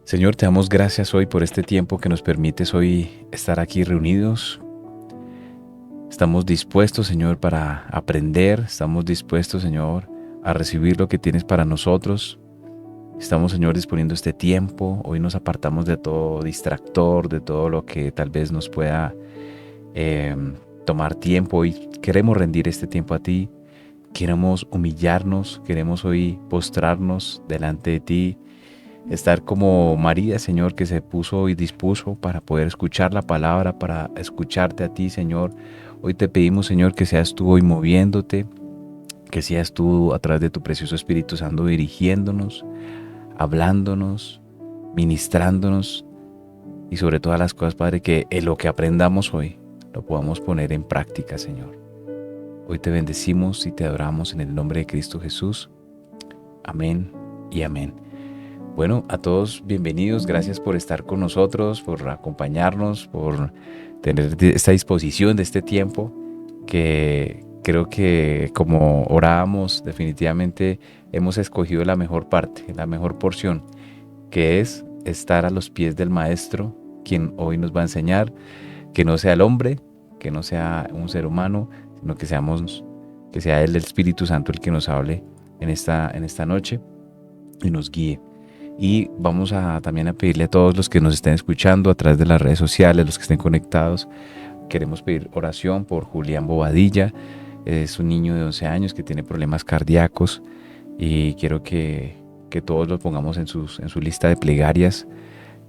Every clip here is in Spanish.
Señor, te damos gracias hoy por este tiempo que nos permites hoy estar aquí reunidos. Estamos dispuestos, Señor, para aprender. Estamos dispuestos, Señor, a recibir lo que tienes para nosotros. Estamos, Señor, disponiendo este tiempo. Hoy nos apartamos de todo distractor, de todo lo que tal vez nos pueda eh, tomar tiempo. Hoy queremos rendir este tiempo a ti. Queremos humillarnos. Queremos hoy postrarnos delante de ti. Estar como María, Señor, que se puso y dispuso para poder escuchar la palabra, para escucharte a ti, Señor. Hoy te pedimos, Señor, que seas tú hoy moviéndote, que seas tú a través de tu precioso Espíritu Santo dirigiéndonos, hablándonos, ministrándonos y sobre todas las cosas, Padre, que en lo que aprendamos hoy lo podamos poner en práctica, Señor. Hoy te bendecimos y te adoramos en el nombre de Cristo Jesús. Amén y amén. Bueno, a todos bienvenidos, gracias por estar con nosotros, por acompañarnos, por tener esta disposición de este tiempo que creo que como orábamos definitivamente hemos escogido la mejor parte, la mejor porción, que es estar a los pies del Maestro, quien hoy nos va a enseñar, que no sea el hombre, que no sea un ser humano, sino que sea el Espíritu Santo el que nos hable en esta noche y nos guíe. Y vamos también a pedirle a todos los que nos estén escuchando a través de las redes sociales, los que estén conectados, queremos pedir oración por Julián Bobadilla. Es un niño de 11 años que tiene problemas cardíacos y quiero que todos lo pongamos en su lista de plegarias,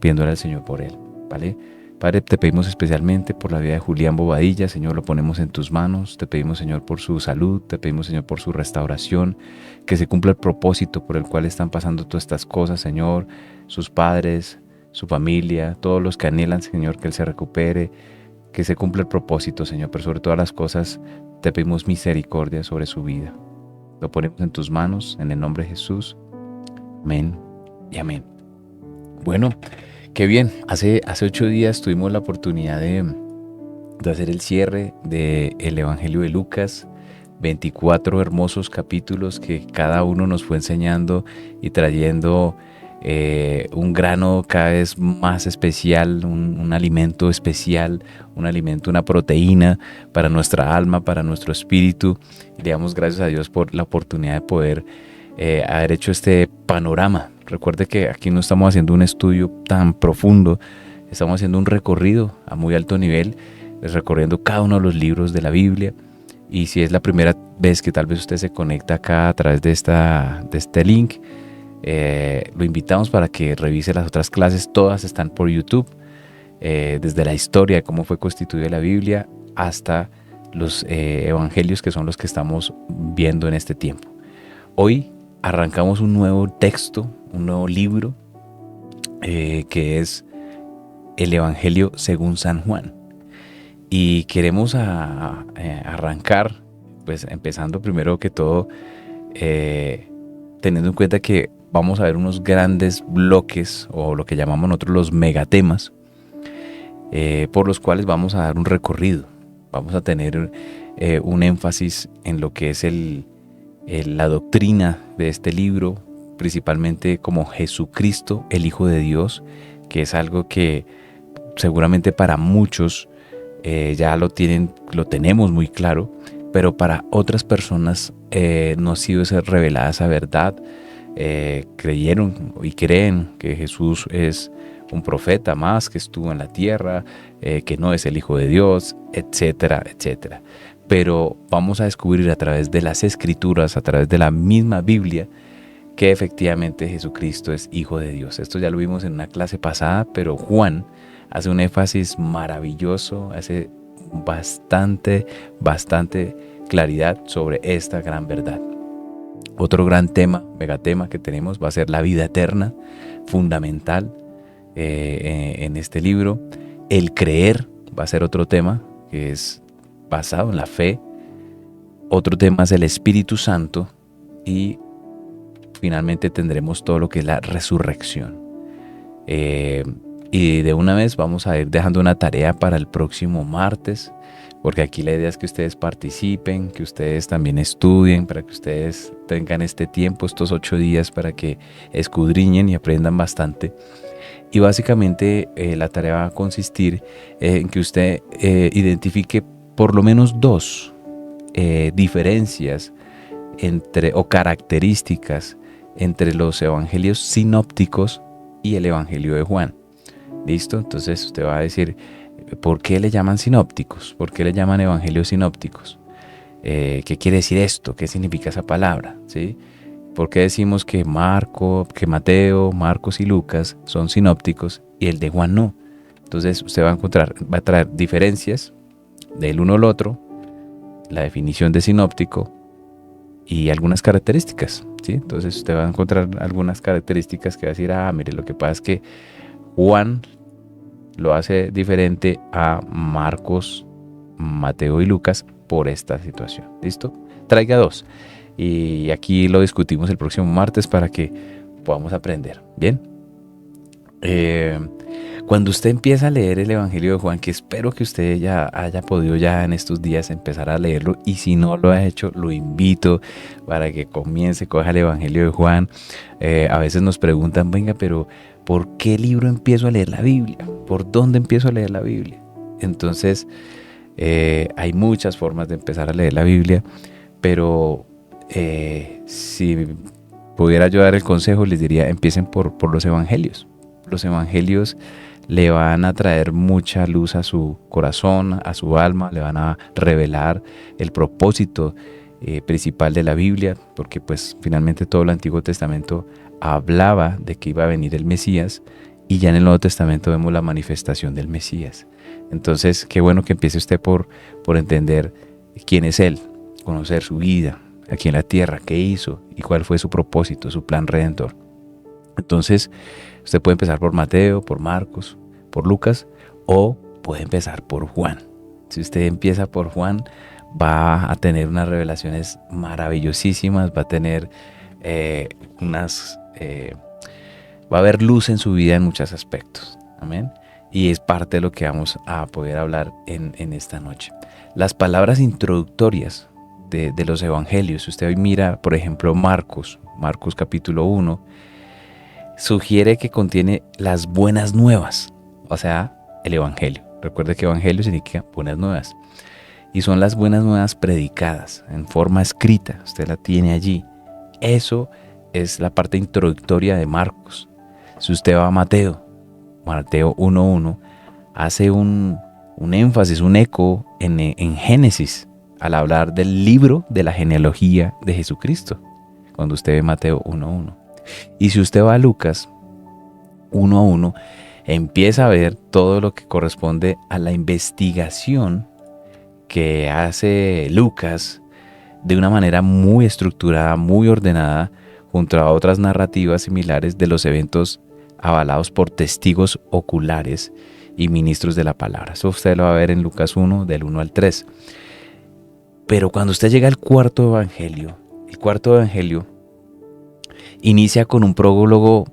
pidiéndole al Señor por él, ¿vale? Padre, te pedimos especialmente por la vida de Julián Bobadilla, Señor, lo ponemos en tus manos. Te pedimos, Señor, por su salud, te pedimos, Señor, por su restauración, que se cumpla el propósito por el cual están pasando todas estas cosas, Señor, sus padres, su familia, todos los que anhelan, Señor, que él se recupere, que se cumpla el propósito, Señor, pero sobre todas las cosas te pedimos misericordia sobre su vida. Lo ponemos en tus manos, en el nombre de Jesús. Amén y amén. Bueno, qué bien, hace 8 días tuvimos la oportunidad de hacer el cierre del Evangelio de Lucas, 24 hermosos capítulos que cada uno nos fue enseñando y trayendo un grano cada vez más especial, un alimento especial, un alimento, una proteína para nuestra alma, para nuestro espíritu. Y le damos gracias a Dios por la oportunidad de poder haber hecho este panorama. Recuerde que aquí no estamos haciendo un estudio tan profundo, estamos haciendo un recorrido a muy alto nivel, recorriendo cada uno de los libros de la Biblia. Y si es la primera vez que tal vez usted se conecta acá a través de este link, lo invitamos para que revise las otras clases, todas están por YouTube, desde la historia de cómo fue constituida la Biblia hasta los evangelios que son los que estamos viendo en este tiempo. Hoy arrancamos un nuevo texto, un nuevo libro, que es el Evangelio según San Juan. Y queremos arrancar, pues empezando primero que todo, teniendo en cuenta que vamos a ver unos grandes bloques, o lo que llamamos nosotros los megatemas, por los cuales vamos a dar un recorrido. Vamos a tener un énfasis en lo que es la doctrina de este libro, principalmente como Jesucristo, el Hijo de Dios, que es algo que seguramente para muchos ya lo tenemos muy claro, pero para otras personas no ha sido revelada esa verdad. Creyeron y creen que Jesús es un profeta más que estuvo en la tierra, que no es el Hijo de Dios, etcétera, etcétera. Pero vamos a descubrir a través de las Escrituras, a través de la misma Biblia, que efectivamente Jesucristo es Hijo de Dios. Esto ya lo vimos en una clase pasada, pero Juan hace un énfasis maravilloso, hace bastante claridad sobre esta gran verdad. Otro gran tema, megatema que tenemos va a ser la vida eterna, fundamental en este libro. El creer va a ser otro tema que es basado en la fe. Otro tema es el Espíritu Santo y finalmente tendremos todo lo que es la resurrección. Y de una vez vamos a ir dejando una tarea para el próximo martes, porque aquí la idea es que ustedes participen, que ustedes también estudien, para que ustedes tengan este tiempo, estos 8 días, para que escudriñen y aprendan bastante. Y básicamente la tarea va a consistir en que usted identifique por lo menos dos diferencias o características entre los evangelios sinópticos y el evangelio de Juan. ¿Listo? Entonces usted va a decir, ¿por qué le llaman sinópticos? ¿Por qué le llaman evangelios sinópticos? ¿Qué quiere decir esto? ¿Qué significa esa palabra? ¿Sí? ¿Por qué decimos que Mateo, Marcos y Lucas son sinópticos y el de Juan no? Entonces usted va a traer diferencias del uno al otro, la definición de sinóptico y algunas características, ¿sí? Entonces usted va a encontrar algunas características que va a decir, mire, lo que pasa es que Juan lo hace diferente a Marcos, Mateo y Lucas por esta situación. ¿Listo? Traiga dos. Y aquí lo discutimos el próximo martes para que podamos aprender. ¿Bien? Cuando usted empieza a leer el Evangelio de Juan, que espero que usted ya haya podido ya en estos días empezar a leerlo, y si no lo ha hecho, lo invito para que comience, coja el Evangelio de Juan. A veces nos preguntan, venga, pero ¿por qué libro empiezo a leer la Biblia? ¿Por dónde empiezo a leer la Biblia? Entonces, hay muchas formas de empezar a leer la Biblia, pero si pudiera yo dar el consejo, les diría, empiecen por los evangelios. Los evangelios le van a traer mucha luz a su corazón, a su alma, le van a revelar el propósito principal de la Biblia, porque pues finalmente todo el Antiguo Testamento hablaba de que iba a venir el Mesías, y ya en el Nuevo Testamento vemos la manifestación del Mesías. Entonces, qué bueno que empiece usted por entender quién es Él, conocer su vida aquí en la tierra, qué hizo y cuál fue su propósito, su plan redentor. Entonces, usted puede empezar por Mateo, por Marcos, por Lucas, o puede empezar por Juan. Si usted empieza por Juan, va a tener unas revelaciones maravillosísimas, va a tener va a haber luz en su vida en muchos aspectos. Amén. Y es parte de lo que vamos a poder hablar en esta noche. Las palabras introductorias de los evangelios. Si usted hoy mira, por ejemplo, Marcos capítulo 1, sugiere que contiene las buenas nuevas, o sea, el evangelio. Recuerde que evangelio significa buenas nuevas. Y son las buenas nuevas predicadas en forma escrita. Usted la tiene allí. Eso es la parte introductoria de Marcos. Si usted va a Mateo 1.1, hace un énfasis, un eco en Génesis, al hablar del libro de la genealogía de Jesucristo, cuando usted ve Mateo 1.1. Y si usted va a Lucas 1.1, empieza a ver todo lo que corresponde a la investigación que hace Lucas de una manera muy estructurada, muy ordenada, junto a otras narrativas similares de los eventos avalados por testigos oculares y ministros de la palabra. Eso usted lo va a ver en Lucas 1, del 1 al 3. Pero cuando usted llega al cuarto evangelio, el cuarto evangelio inicia con un prólogo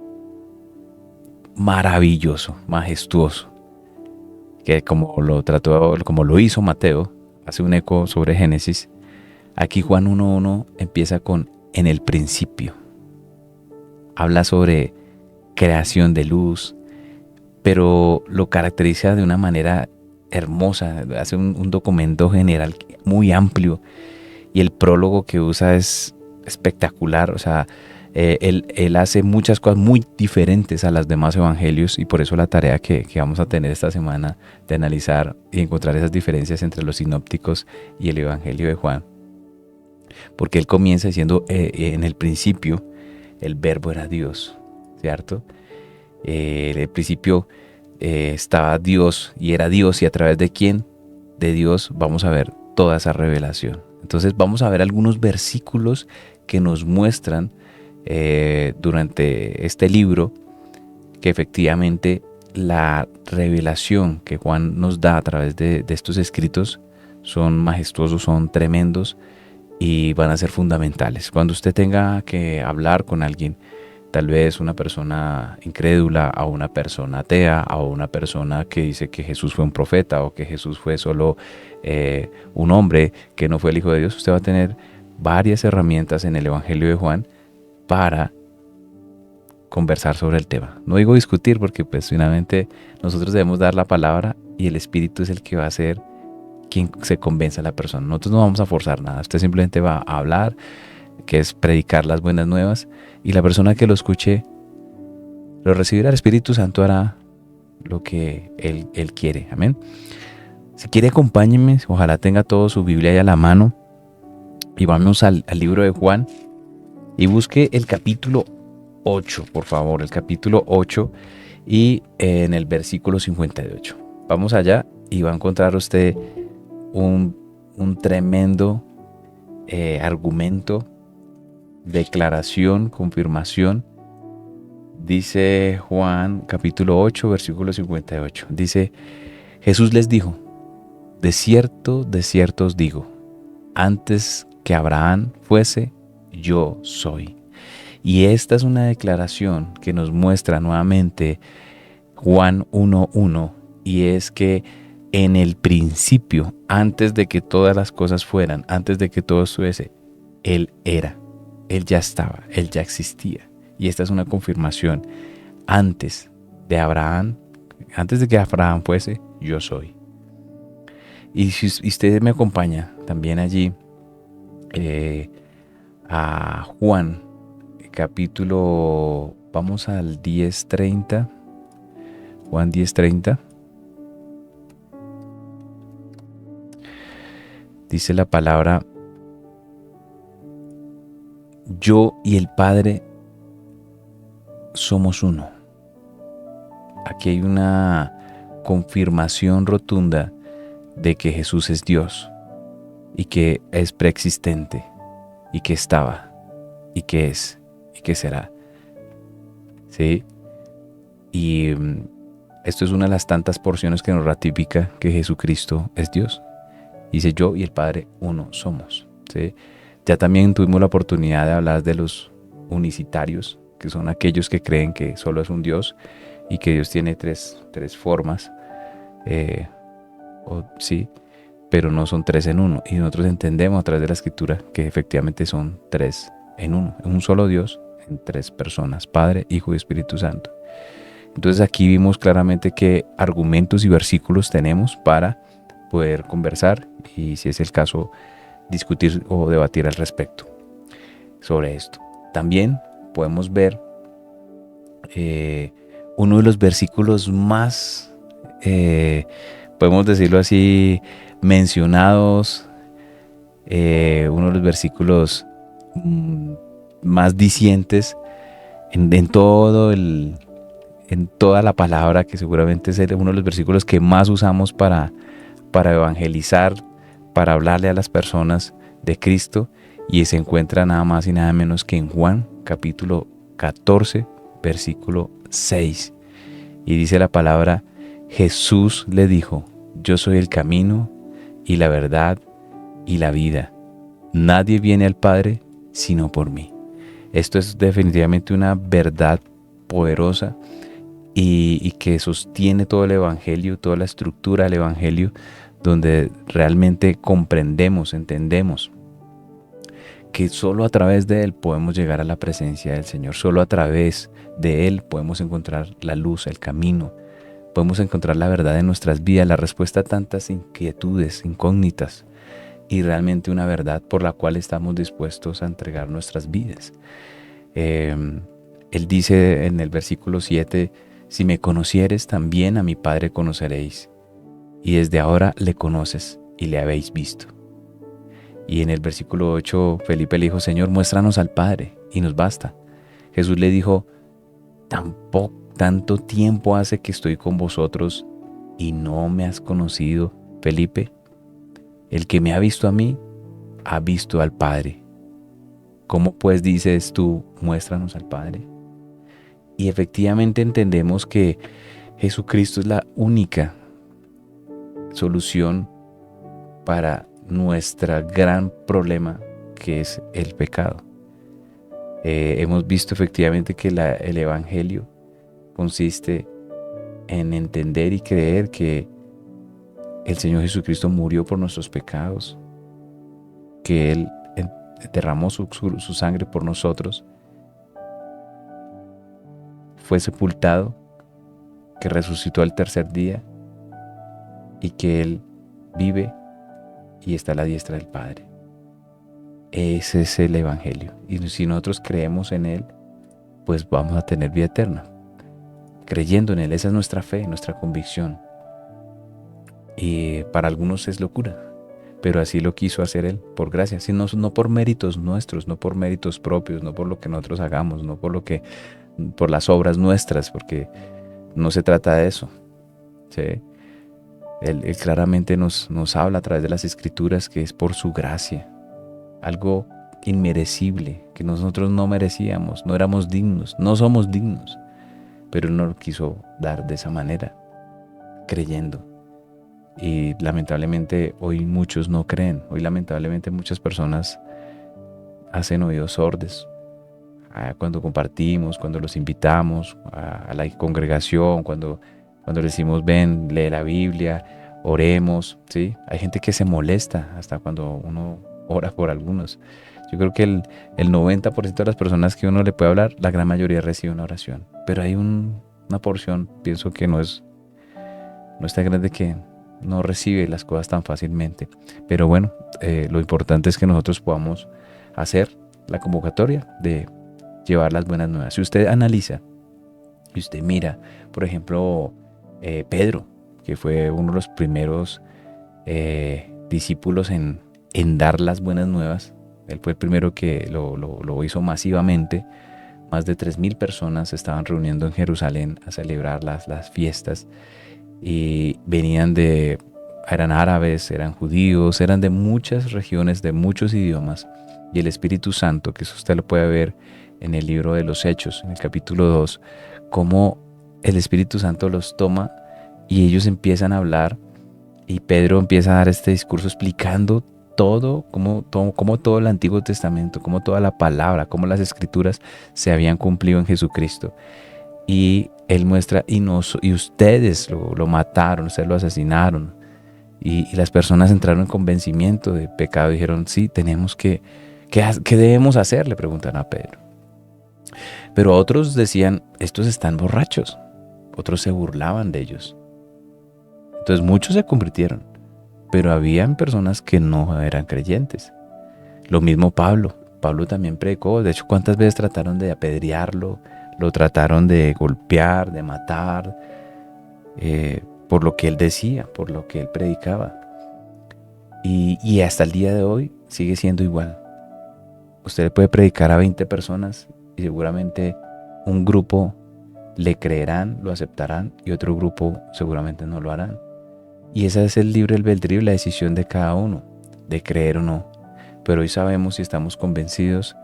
maravilloso, majestuoso, que como lo hizo Mateo, hace un eco sobre Génesis. Aquí Juan 1.1 empieza con en el principio. Habla sobre creación de luz, pero lo caracteriza de una manera hermosa, hace un documento general muy amplio, y el prólogo que usa es espectacular. O sea, él hace muchas cosas muy diferentes a las demás evangelios, y por eso la tarea que vamos a tener esta semana de analizar y encontrar esas diferencias entre los sinópticos y el evangelio de Juan. Porque él comienza diciendo, en el principio el verbo era Dios, ¿cierto? En el principio estaba Dios y era Dios, y a través de quién, de Dios, vamos a ver toda esa revelación. Entonces vamos a ver algunos versículos que nos muestran durante este libro que efectivamente la revelación que Juan nos da a través de estos escritos son majestuosos, son tremendos y van a ser fundamentales. Cuando usted tenga que hablar con alguien, tal vez una persona incrédula, a una persona atea, a una persona que dice que Jesús fue un profeta o que Jesús fue solo un hombre que no fue el Hijo de Dios, usted va a tener varias herramientas en el Evangelio de Juan para conversar sobre el tema. No digo discutir porque pues finalmente nosotros debemos dar la palabra y el Espíritu es el que va a ser quien se convenza a la persona. Nosotros no vamos a forzar nada. Usted simplemente va a hablar, que es predicar las buenas nuevas, y la persona que lo escuche lo recibirá. El Espíritu Santo hará lo que Él quiere. Amén. Si quiere, acompáñenme. Ojalá tenga todo su Biblia ahí a la mano. Y vamos al libro de Juan. Y busque el capítulo 8, por favor. El capítulo 8 y en el versículo 58. Vamos allá y va a encontrar usted un tremendo argumento, declaración, confirmación. Dice Juan capítulo 8, versículo 58. Dice, Jesús les dijo, de cierto os digo, antes que Abraham fuese, yo soy. Y esta es una declaración que nos muestra nuevamente Juan 1:1, y es que en el principio, antes de que todas las cosas fueran, antes de que todo estuviese, Él era, Él ya estaba, Él ya existía. Y esta es una confirmación. Antes de Abraham, antes de que Abraham fuese, yo soy. Y si usted me acompaña también allí a Juan, capítulo, vamos al 10:30, Juan 10:30. Dice la palabra, yo y el Padre somos uno. Aquí hay una confirmación rotunda de que Jesús es Dios y que es preexistente y que estaba y que es y que será. ¿Sí? Y esto es una de las tantas porciones que nos ratifica que Jesucristo es Dios. Dice, yo y el Padre uno somos. ¿Sí? Ya también tuvimos la oportunidad de hablar de los unicitarios, que son aquellos que creen que solo es un Dios y que Dios tiene tres formas, sí, pero no son tres en uno. Y nosotros entendemos a través de la Escritura que efectivamente son tres en uno, un solo Dios en tres personas, Padre, Hijo y Espíritu Santo. Entonces aquí vimos claramente qué argumentos y versículos tenemos para poder conversar y, si es el caso, discutir o debatir al respecto sobre esto. También podemos ver uno de los versículos más, podemos decirlo así, mencionados, uno de los versículos más dicientes en toda la palabra, que seguramente es uno de los versículos que más usamos para evangelizar, para hablarle a las personas de Cristo, y se encuentra nada más y nada menos que en Juan capítulo 14, versículo 6. Y dice la palabra, Jesús le dijo, yo soy el camino y la verdad y la vida. Nadie viene al Padre sino por mí. Esto es definitivamente una verdad poderosa y que sostiene todo el Evangelio, toda la estructura del Evangelio, donde realmente comprendemos, entendemos que solo a través de Él podemos llegar a la presencia del Señor. Solo a través de Él podemos encontrar la luz, el camino. Podemos encontrar la verdad en nuestras vidas, la respuesta a tantas inquietudes, incógnitas, y realmente una verdad por la cual estamos dispuestos a entregar nuestras vidas. Él dice en el versículo 7, si me conocieres, también a mi Padre conoceréis, y desde ahora le conoces y le habéis visto. Y en el versículo 8, Felipe le dijo, Señor, muéstranos al Padre, y nos basta. Jesús le dijo, tanto tiempo hace que estoy con vosotros, y no me has conocido, Felipe. El que me ha visto a mí, ha visto al Padre. ¿Cómo pues dices tú, muéstranos al Padre? Y efectivamente entendemos que Jesucristo es la única solución para nuestro gran problema, que es el pecado. Hemos visto efectivamente que el Evangelio consiste en entender y creer que el Señor Jesucristo murió por nuestros pecados, que Él derramó su sangre por nosotros, fue sepultado, que resucitó al tercer día y que Él vive y está a la diestra del Padre. Ese es el Evangelio. Y si nosotros creemos en Él, pues vamos a tener vida eterna. Creyendo en Él, esa es nuestra fe, nuestra convicción. Y para algunos es locura, pero así lo quiso hacer Él, por gracia, sino no por méritos nuestros, no por méritos propios, no por lo que nosotros hagamos, no por las obras nuestras, porque no se trata de eso. ¿Sí? Él claramente nos habla a través de las Escrituras que es por su gracia, algo inmerecible, que nosotros no merecíamos, no éramos dignos, no somos dignos, pero Él nos lo quiso dar de esa manera, creyendo. Y lamentablemente hoy muchos no creen, hoy lamentablemente muchas personas hacen oídos sordos cuando compartimos, cuando los invitamos a la congregación, cuando les decimos ven, lee la Biblia, oremos, ¿sí? Hay gente que se molesta hasta cuando uno ora por algunos. Yo creo que el 90% de las personas que uno le puede hablar, la gran mayoría recibe una oración, pero hay una porción, pienso que no es tan grande, que no recibe las cosas tan fácilmente. Pero bueno, lo importante es que nosotros podamos hacer la convocatoria de llevar las buenas nuevas. Si usted analiza y usted mira, por ejemplo, Pedro, que fue uno de los primeros discípulos en dar las buenas nuevas, él fue el primero que lo hizo masivamente. Más de 3,000 personas se estaban reuniendo en Jerusalén a celebrar las fiestas. Y eran árabes, eran judíos, eran de muchas regiones, de muchos idiomas. Y el Espíritu Santo, que eso usted lo puede ver en el libro de los Hechos, en el capítulo 2, cómo el Espíritu Santo los toma y ellos empiezan a hablar, y Pedro empieza a dar este discurso explicando todo, cómo todo el Antiguo Testamento, cómo toda la palabra, cómo las Escrituras se habían cumplido en Jesucristo. Y él muestra, y ustedes lo mataron, ustedes lo asesinaron. Y las personas entraron en convencimiento de pecado. Dijeron, sí, tenemos ¿qué debemos hacer? Le preguntaron a Pedro. Pero otros decían, estos están borrachos. Otros se burlaban de ellos. Entonces muchos se convirtieron, pero habían personas que no eran creyentes. Lo mismo Pablo. Pablo también predicó. De hecho, ¿cuántas veces trataron de apedrearlo? Lo trataron de golpear, de matar, por lo que él decía, por lo que él predicaba. Y hasta el día de hoy sigue siendo igual. Usted le puede predicar a 20 personas y seguramente un grupo le creerán, lo aceptarán, y otro grupo seguramente no lo harán. Y ese es el libre albedrío y la decisión de cada uno, de creer o no. Pero hoy sabemos y estamos convencidos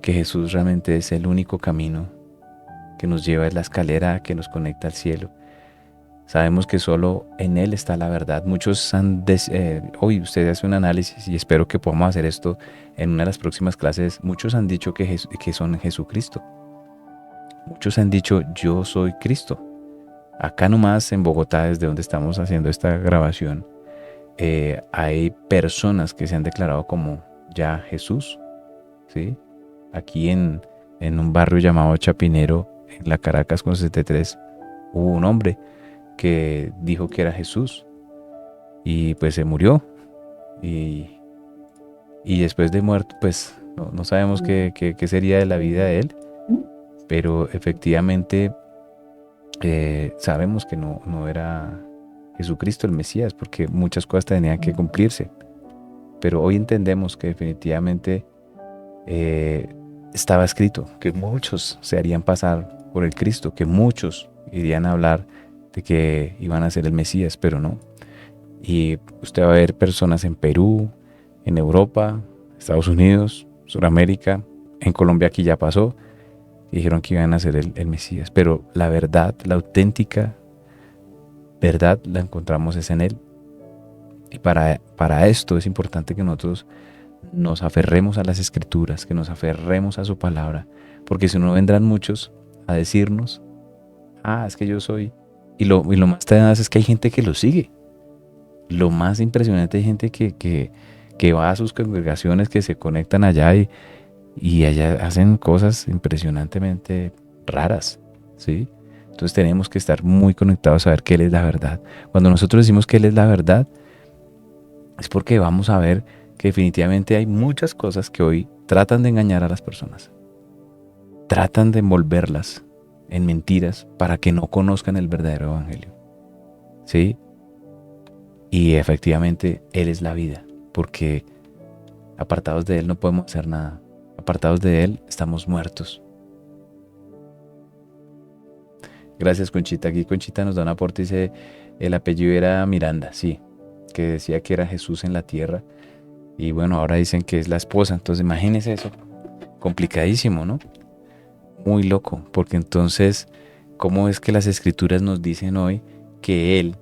que Jesús realmente es el único camino que nos lleva, es la escalera que nos conecta al cielo. Sabemos que solo en Él está la verdad. Muchos hoy usted hace un análisis, y espero que podamos hacer esto en una de las próximas clases. Muchos han dicho que son Jesucristo. Muchos han dicho, yo soy Cristo. Acá nomás en Bogotá, desde donde estamos haciendo esta grabación, hay personas que se han declarado como ya Jesús, ¿sí? Aquí en un barrio llamado Chapinero, en la Caracas con 73, hubo un hombre que dijo que era Jesús y pues se murió, y después de muerto pues no sabemos qué sería de la vida de él, pero efectivamente sabemos que no era Jesucristo el Mesías, porque muchas cosas tenían que cumplirse. Pero hoy entendemos que definitivamente estaba escrito que muchos se harían pasar por el Cristo, que muchos irían a hablar de que iban a ser el Mesías, pero no. Y usted va a ver personas en Perú, en Europa, Estados Unidos, Sudamérica, en Colombia aquí ya pasó, y dijeron que iban a ser el Mesías. Pero la verdad, la auténtica verdad la encontramos es en Él. Y para esto es importante que nosotros nos aferremos a las Escrituras, que nos aferremos a su palabra, porque si no vendrán muchos a decirnos, es que yo soy, y lo más tenaz es que hay gente que lo sigue. Lo más impresionante, hay gente que va a sus congregaciones, que se conectan allá y allá hacen cosas impresionantemente raras, ¿sí? Entonces tenemos que estar muy conectados a saber que Él es la verdad. Cuando nosotros decimos que Él es la verdad, es porque vamos a ver que definitivamente hay muchas cosas que hoy tratan de engañar a las personas. Tratan de envolverlas en mentiras para que no conozcan el verdadero evangelio. ¿Sí? Y efectivamente Él es la vida, porque apartados de Él no podemos hacer nada. Apartados de Él estamos muertos. Gracias, Conchita. Aquí Conchita nos da un aporte y dice, el apellido era Miranda, sí, que decía que era Jesús en la tierra. Y bueno, ahora dicen que es la esposa. Entonces imagínense eso. Complicadísimo, ¿no? Muy loco, porque entonces, ¿cómo es que las escrituras nos dicen hoy que Él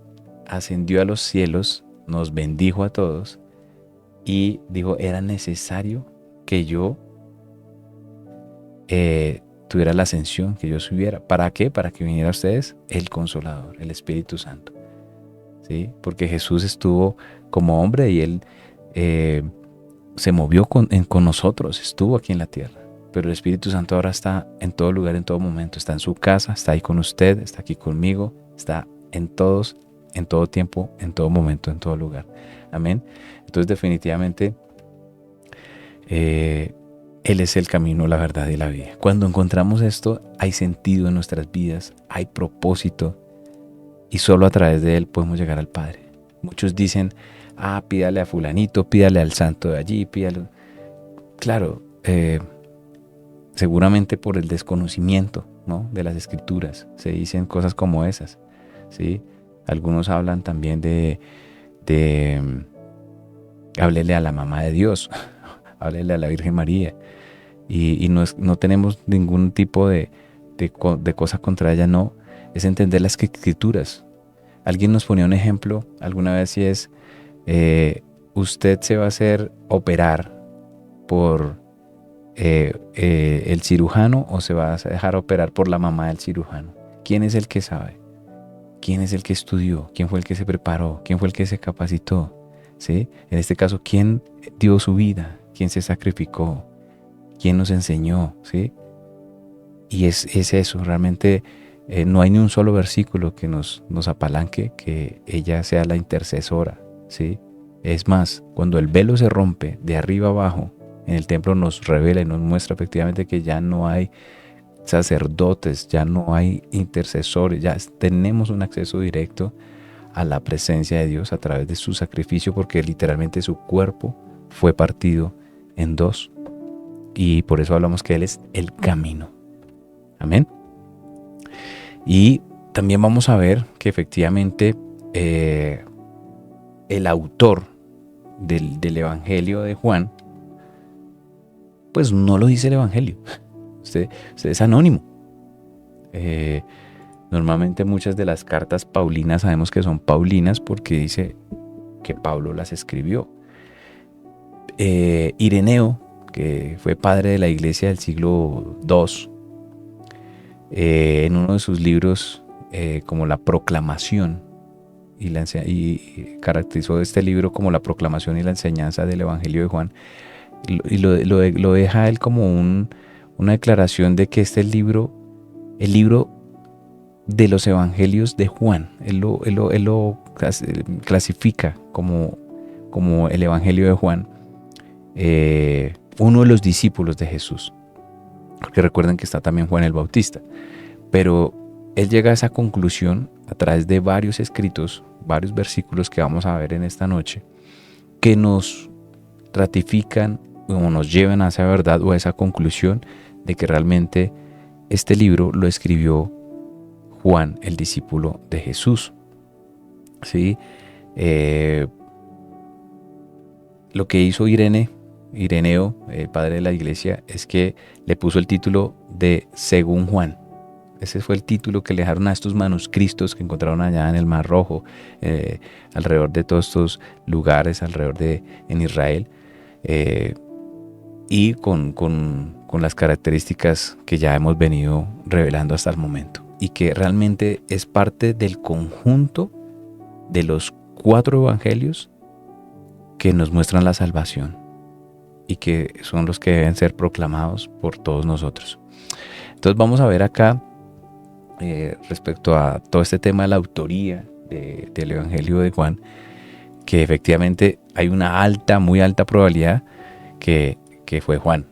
ascendió a los cielos, nos bendijo a todos y dijo, era necesario que yo tuviera la ascensión, que yo subiera? ¿Para qué? Para que viniera a ustedes el Consolador, el Espíritu Santo. ¿Sí? Porque Jesús estuvo como hombre y Él se movió con nosotros, estuvo aquí en la tierra. Pero el Espíritu Santo ahora está en todo lugar, en todo momento. Está en su casa, está ahí con usted, está aquí conmigo, está en todos, en todo tiempo, en todo momento, en todo lugar. Amén. Entonces definitivamente Él es el camino, la verdad y la vida. Cuando encontramos esto, hay sentido en nuestras vidas, hay propósito y solo a través de Él podemos llegar al Padre. Muchos dicen, pídale a fulanito, pídale al santo de allí, pídale. Claro, seguramente por el desconocimiento, ¿no?, de las escrituras se dicen cosas como esas, ¿sí? Algunos hablan también de háblele a la mamá de Dios, háblele a la Virgen María, y no tenemos ningún tipo de cosa contra ella, no, es entender las escrituras. Alguien nos ponía un ejemplo alguna vez y es, usted se va a hacer operar por el cirujano o se va a dejar operar por la mamá del cirujano. ¿Quién es el que sabe? ¿Quién es el que estudió? ¿Quién fue el que se preparó? ¿Quién fue el que se capacitó? ¿Sí? En este caso, ¿quién dio su vida? ¿Quién se sacrificó? ¿Quién nos enseñó? ¿Sí? Y es eso, realmente no hay ni un solo versículo que nos apalanque que ella sea la intercesora, ¿sí? Es más, cuando el velo se rompe de arriba abajo, en el templo nos revela y nos muestra efectivamente que ya no hay sacerdotes, ya no hay intercesores, ya tenemos un acceso directo a la presencia de Dios a través de su sacrificio, porque literalmente su cuerpo fue partido en dos. Y por eso hablamos que Él es el camino. Amén. Y también vamos a ver que efectivamente el autor del Evangelio de Juan, pues no lo dice el Evangelio. Usted es anónimo. Normalmente muchas de las cartas paulinas sabemos que son paulinas porque dice que Pablo las escribió. Ireneo, que fue padre de la iglesia del siglo II, en uno de sus libros, como La Proclamación, y caracterizó este libro como La Proclamación y la Enseñanza del Evangelio de Juan, y lo deja él como una declaración de que este es el libro de los evangelios de Juan. Él lo clasifica como el evangelio de Juan, uno de los discípulos de Jesús, porque recuerden que está también Juan el Bautista, pero él llega a esa conclusión a través de varios escritos, varios versículos que vamos a ver en esta noche, que nos ratifican o nos llevan a esa verdad o a esa conclusión de que realmente este libro lo escribió Juan, el discípulo de Jesús. ¿Sí? Lo que hizo Ireneo, el padre de la iglesia, es que le puso el título de Según Juan. Ese fue el título que le dejaron a estos manuscritos que encontraron allá en el Mar Rojo, alrededor de todos estos lugares, en Israel, y con las características que ya hemos venido revelando hasta el momento, y que realmente es parte del conjunto de los 4 evangelios que nos muestran la salvación y que son los que deben ser proclamados por todos nosotros. Entonces vamos a ver acá respecto a todo este tema de la autoría del Evangelio de Juan, que efectivamente hay una alta, muy alta probabilidad que fue Juan.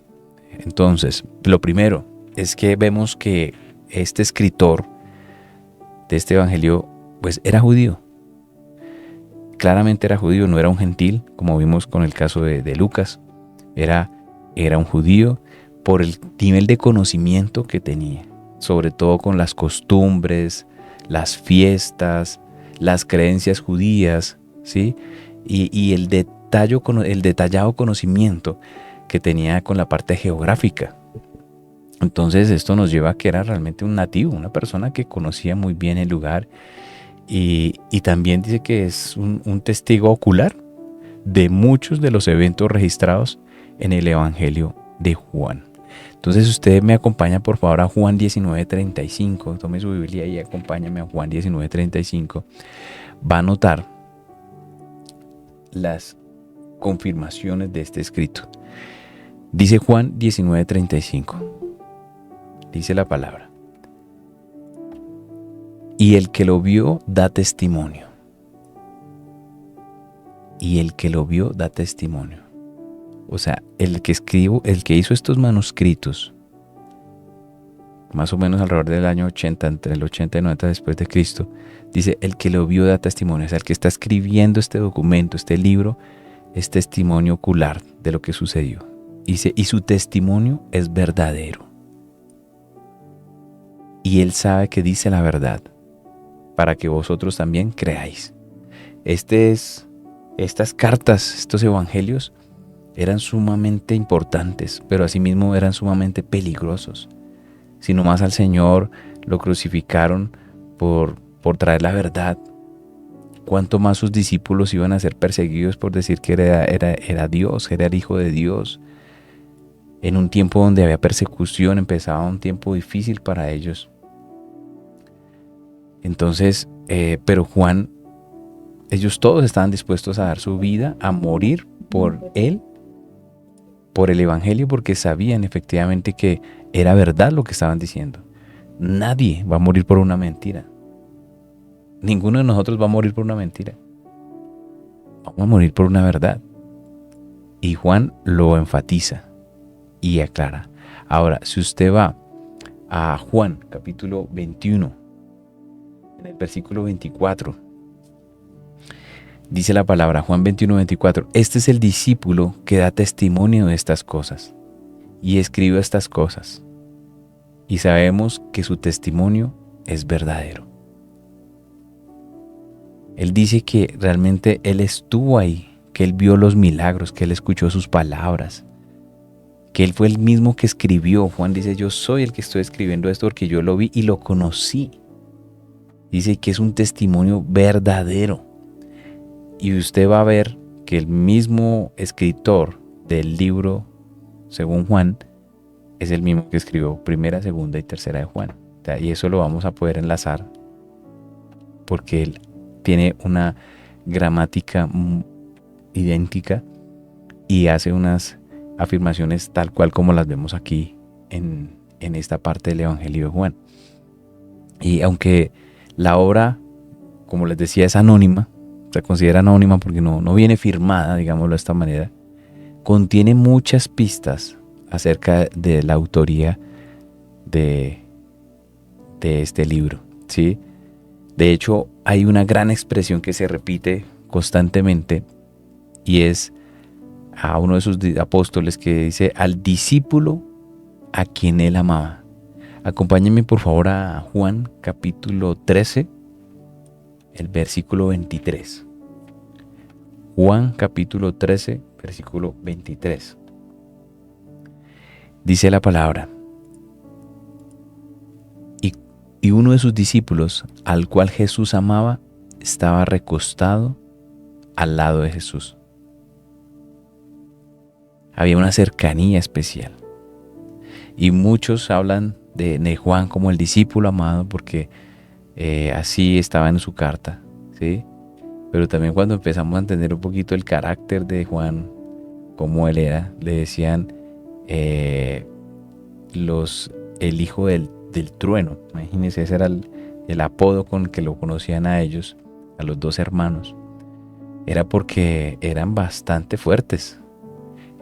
Entonces, lo primero es que vemos que este escritor de este Evangelio, pues era judío. Claramente era judío, no era un gentil, como vimos con el caso de Lucas. Era un judío por el nivel de conocimiento que tenía, sobre todo con las costumbres, las fiestas, las creencias judías, ¿sí? Y el detallado conocimiento que tenía con la parte geográfica. Entonces esto nos lleva a que era realmente un nativo, una persona que conocía muy bien el lugar y también dice que es un testigo ocular de muchos de los eventos registrados en el Evangelio de Juan. Entonces usted me acompaña por favor a Juan 19:35, tome su Biblia y acompáñame a Juan 19:35. Va a notar las confirmaciones de este escrito. Dice Juan 19:35, dice la palabra: y el que lo vio da testimonio. Y el que lo vio da testimonio. O sea, el que hizo estos manuscritos, más o menos alrededor del año 80, entre el 80 y 90 después de Cristo, dice, el que lo vio da testimonio. O sea, el que está escribiendo este documento, este libro, es testimonio ocular de lo que sucedió. Dice, y su testimonio es verdadero. Y él sabe que dice la verdad, para que vosotros también creáis. Estas cartas, estos evangelios, eran sumamente importantes, pero asimismo eran sumamente peligrosos. Si nomás al Señor lo crucificaron por traer la verdad, cuánto más sus discípulos iban a ser perseguidos por decir que era Dios, era el Hijo de Dios. En un tiempo donde había persecución, empezaba un tiempo difícil para ellos. Entonces, pero Juan, ellos todos estaban dispuestos a dar su vida, a morir por él, por el Evangelio, porque sabían efectivamente que era verdad lo que estaban diciendo. Nadie va a morir por una mentira. Ninguno de nosotros va a morir por una mentira. Vamos a morir por una verdad. Y Juan lo enfatiza y aclara. Ahora, si usted va a Juan capítulo 21, en el versículo 24, dice la palabra, Juan 21:24, este es el discípulo que da testimonio de estas cosas y escribe estas cosas, y sabemos que su testimonio es verdadero. Él dice que realmente él estuvo ahí, que él vio los milagros, que él escuchó sus palabras, que él fue el mismo que escribió. Juan dice, yo soy el que estoy escribiendo esto porque yo lo vi y lo conocí. Dice que es un testimonio verdadero. Y usted va a ver que el mismo escritor del libro, según Juan, es el mismo que escribió primera, segunda y tercera de Juan. Y eso lo vamos a poder enlazar porque él tiene una gramática idéntica y hace unas afirmaciones tal cual como las vemos aquí en esta parte del Evangelio de Juan. Y aunque la obra, como les decía, es anónima, se considera anónima porque no viene firmada, digámoslo de esta manera, contiene muchas pistas acerca de la autoría de este libro, ¿sí? De hecho, hay una gran expresión que se repite constantemente y es a uno de sus apóstoles que dice al discípulo a quien él amaba. Acompáñenme por favor a Juan capítulo 13, el versículo 23. Juan capítulo 13, versículo 23. Dice la palabra, y uno de sus discípulos, al cual Jesús amaba, estaba recostado al lado de Jesús. Había una cercanía especial. Y muchos hablan de Juan como el discípulo amado porque así estaba en su carta, ¿sí? Pero también cuando empezamos a entender un poquito el carácter de Juan, cómo él era, le decían el hijo del del trueno. Imagínense, ese era el apodo con que lo conocían a ellos, a los dos hermanos. Era porque eran bastante fuertes.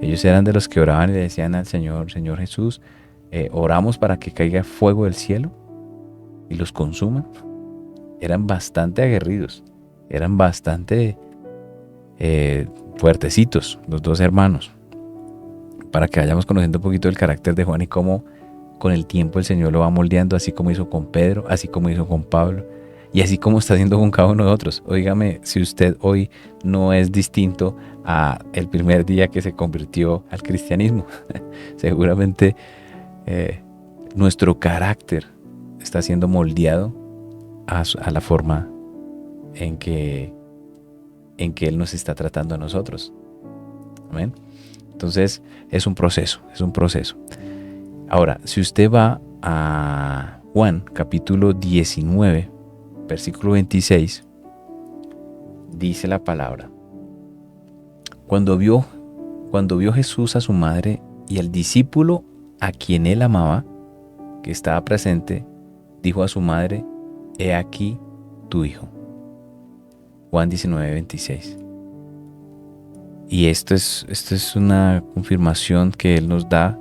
Ellos eran de los que oraban y le decían al Señor: Señor Jesús, oramos para que caiga fuego del cielo y los consuma. Eran bastante aguerridos, eran bastante fuertecitos los dos hermanos. Para que vayamos conociendo un poquito el carácter de Juan y cómo con el tiempo el Señor lo va moldeando, así como hizo con Pedro, así como hizo con Pablo, y así como está haciendo con cada uno de otros. Óigame, si usted hoy no es distinto a el primer día que se convirtió al cristianismo, seguramente nuestro carácter está siendo moldeado a la forma en que Él nos está tratando a nosotros. Amén. Entonces es un proceso, es un proceso. Ahora, si usted va a Juan capítulo 19, versículo 26, dice la palabra: Cuando vio Jesús a su madre y al discípulo a quien él amaba, que estaba presente, dijo a su madre: He aquí tu hijo. Juan 19, 26. Y esto es una confirmación que Él nos da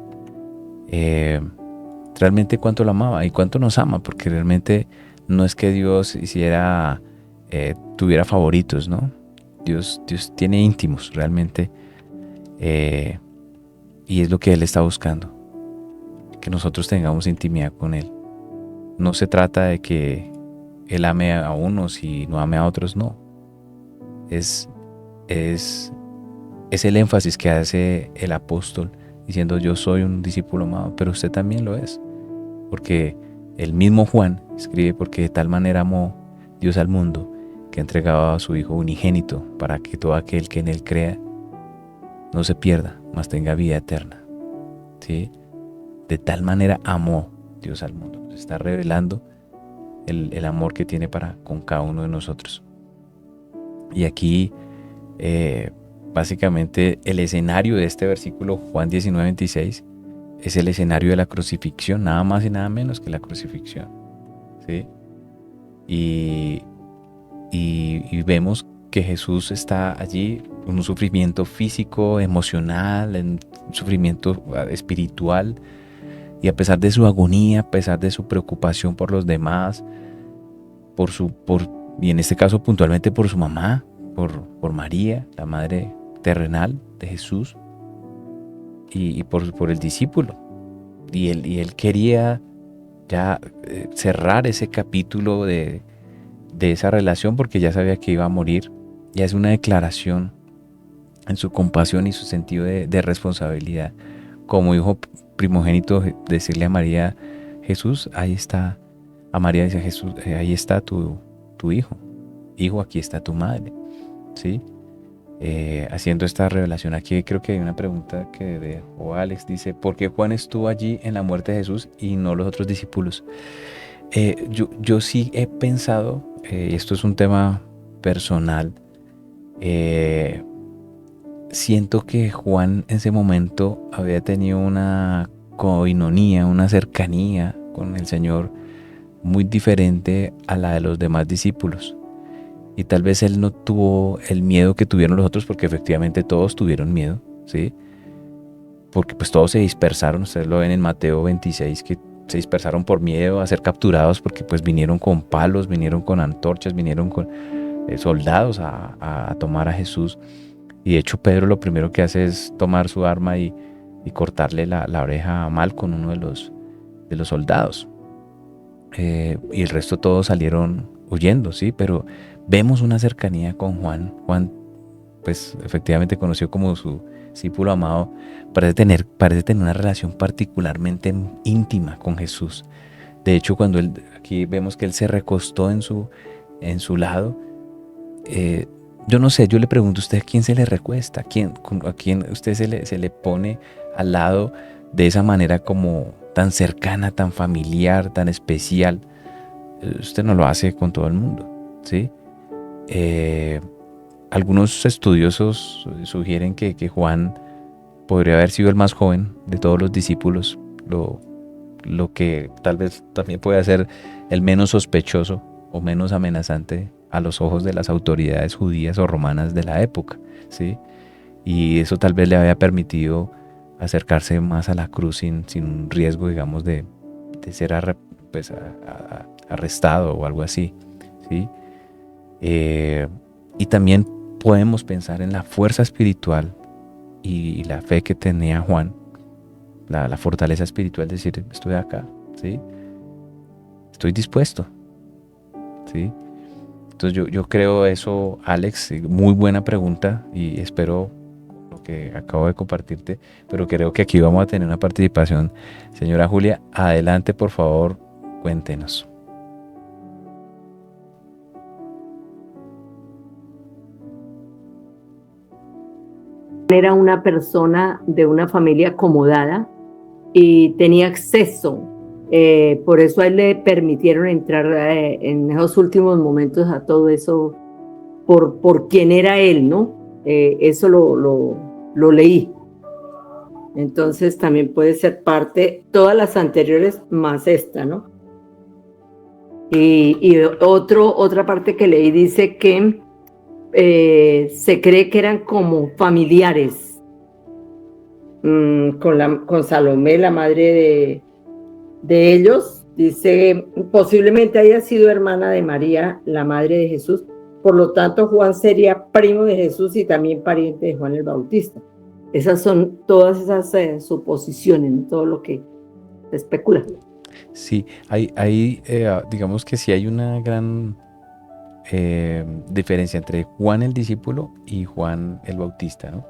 realmente cuánto lo amaba y cuánto nos ama, porque realmente no es que Dios tuviera favoritos, ¿no? Dios tiene íntimos realmente, y es lo que Él está buscando, que nosotros tengamos intimidad con Él. No se trata de que Él ame a unos y no ame a otros, no. Es el énfasis que hace el apóstol diciendo: yo soy un discípulo amado, pero usted también lo es. Porque el mismo Juan escribe: porque de tal manera amó Dios al mundo, que entregaba a su Hijo unigénito, para que todo aquel que en Él crea no se pierda, mas tenga vida eterna. ¿Sí? De tal manera amó Dios al mundo. Se está revelando el amor que tiene para con cada uno de nosotros. Y aquí básicamente el escenario de este versículo, Juan 19, 26, es el escenario de la crucifixión, nada más y nada menos que la crucifixión, ¿sí? Y vemos que Jesús está allí en un sufrimiento físico, emocional, en un sufrimiento espiritual, y a pesar de su agonía, a pesar de su preocupación por los demás, y en este caso puntualmente por su mamá, por María, la madre terrenal de Jesús, y por el discípulo. Y él quería ya cerrar ese capítulo de esa relación, porque ya sabía que iba a morir. Ya es una declaración en su compasión y su sentido de responsabilidad. Como hijo primogénito, decirle a María: Jesús, ahí está. A María dice Jesús: ahí está tu hijo. Hijo, aquí está tu madre. ¿Sí? Haciendo esta revelación. Aquí creo que hay una pregunta que dejó Alex. Dice: ¿por qué Juan estuvo allí en la muerte de Jesús y no los otros discípulos? Yo sí he pensado, esto es un tema personal, siento que Juan en ese momento había tenido una coinonía, una cercanía con el Señor muy diferente a la de los demás discípulos. Y tal vez él no tuvo el miedo que tuvieron los otros, porque efectivamente todos tuvieron miedo, ¿sí? Porque pues todos se dispersaron. Ustedes lo ven en Mateo 26, que se dispersaron por miedo a ser capturados, porque pues vinieron con palos, vinieron con antorchas, vinieron con soldados a tomar a Jesús. Y de hecho Pedro lo primero que hace es tomar su arma y cortarle la oreja a Malco, uno de los soldados. Y el resto todos salieron huyendo, ¿sí? Pero vemos una cercanía con Juan. Juan, pues efectivamente conocido como su discípulo amado, parece tener una relación particularmente íntima con Jesús. De hecho, cuando aquí vemos que él se recostó en su lado, yo no sé, yo le pregunto: ¿usted a quién se le recuesta? ¿A quién usted se le pone al lado de esa manera como tan cercana, tan familiar, tan especial? Usted no lo hace con todo el mundo, ¿sí? Algunos estudiosos sugieren que Juan podría haber sido el más joven de todos los discípulos. Lo lo que tal vez también puede ser el menos sospechoso o menos amenazante a los ojos de las autoridades judías o romanas de la época, ¿sí? Y eso tal vez le había permitido acercarse más a la cruz sin un riesgo, digamos, de ser pues, arrestado o algo así, ¿sí? Y también podemos pensar en la fuerza espiritual y la fe que tenía Juan, la fortaleza espiritual de decir, estoy acá, ¿sí? Estoy dispuesto, ¿sí? Entonces yo creo eso, Alex, muy buena pregunta y espero lo que acabo de compartirte, pero creo que aquí vamos a tener una participación. Señora Julia, adelante por favor, cuéntenos. Era una persona de una familia acomodada y tenía acceso. Por eso a él le permitieron entrar en esos últimos momentos a todo eso, por quién era él, ¿no? Eso lo leí. Entonces también puede ser parte, todas las anteriores más esta, ¿no? Y otra parte que leí dice que se cree que eran como familiares con Salomé, la madre de ellos. Dice, posiblemente haya sido hermana de María, la madre de Jesús. Por lo tanto, Juan sería primo de Jesús y también pariente de Juan el Bautista. Esas son todas esas suposiciones, todo lo que se especula. Sí, digamos que sí hay una gran diferencia entre Juan el discípulo y Juan el Bautista, ¿no?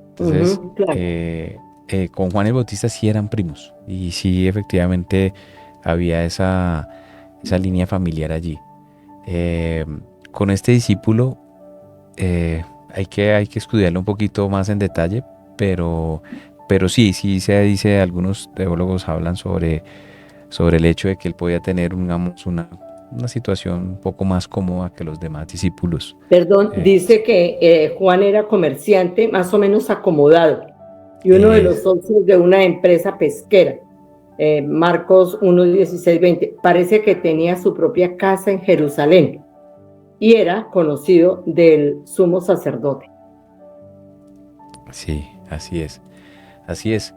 Entonces, Claro. con Juan el Bautista sí eran primos y sí efectivamente había esa línea familiar allí. Eh, con este discípulo hay que estudiarlo un poquito más en detalle, pero sí se dice, algunos teólogos hablan sobre el hecho de que él podía tener, digamos, una situación un poco más cómoda que los demás discípulos. Perdón, dice que Juan era comerciante más o menos acomodado y uno de los Es, socios de una empresa pesquera. Marcos 1, 16, 20. Parece que tenía su propia casa en Jerusalén y era conocido del sumo sacerdote. sí, así es.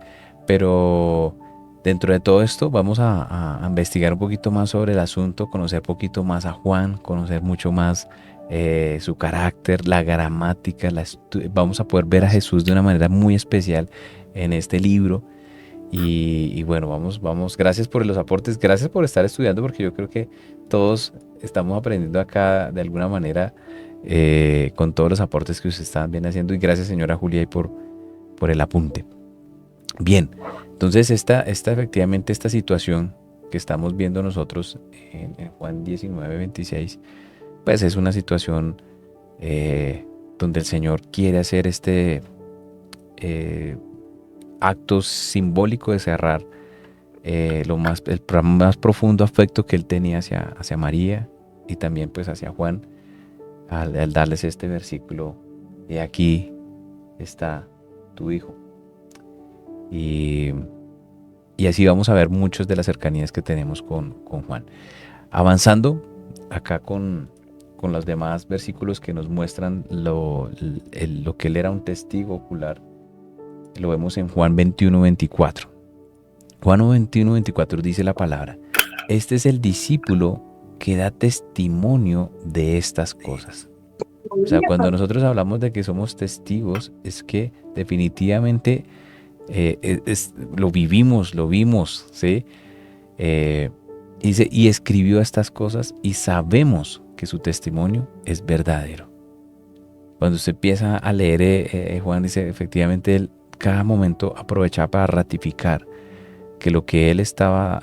Pero dentro de todo esto vamos a investigar un poquito más sobre el asunto, conocer un poquito más a Juan, conocer mucho más su carácter, la gramática, vamos a poder ver a Jesús de una manera muy especial en este libro. Y bueno, vamos, gracias por los aportes, gracias por estar estudiando, porque yo creo que todos estamos aprendiendo acá de alguna manera con todos los aportes que ustedes están bien haciendo. Y gracias, señora Julia, y por el apunte. Bien, entonces efectivamente esta situación que estamos viendo nosotros en Juan 19:26, pues es una situación donde el Señor quiere hacer este eh, acto simbólico de cerrar el más profundo afecto que él tenía hacia María y también pues hacia Juan al darles este versículo: "He aquí está tu hijo". Y, y así vamos a ver muchas de las cercanías que tenemos con Juan. Avanzando acá con los demás versículos que nos muestran lo que él era un testigo ocular, lo vemos en Juan 21:24. Juan 21:24 dice la palabra: "Este es el discípulo que da testimonio de estas cosas". O sea, cuando nosotros hablamos de que somos testigos, es que definitivamente lo vivimos, lo vimos, ¿sí? Dice, y escribió estas cosas y sabemos que su testimonio es verdadero. Cuando usted empieza a leer, Juan dice, efectivamente, él cada momento aprovechaba para ratificar que lo que él estaba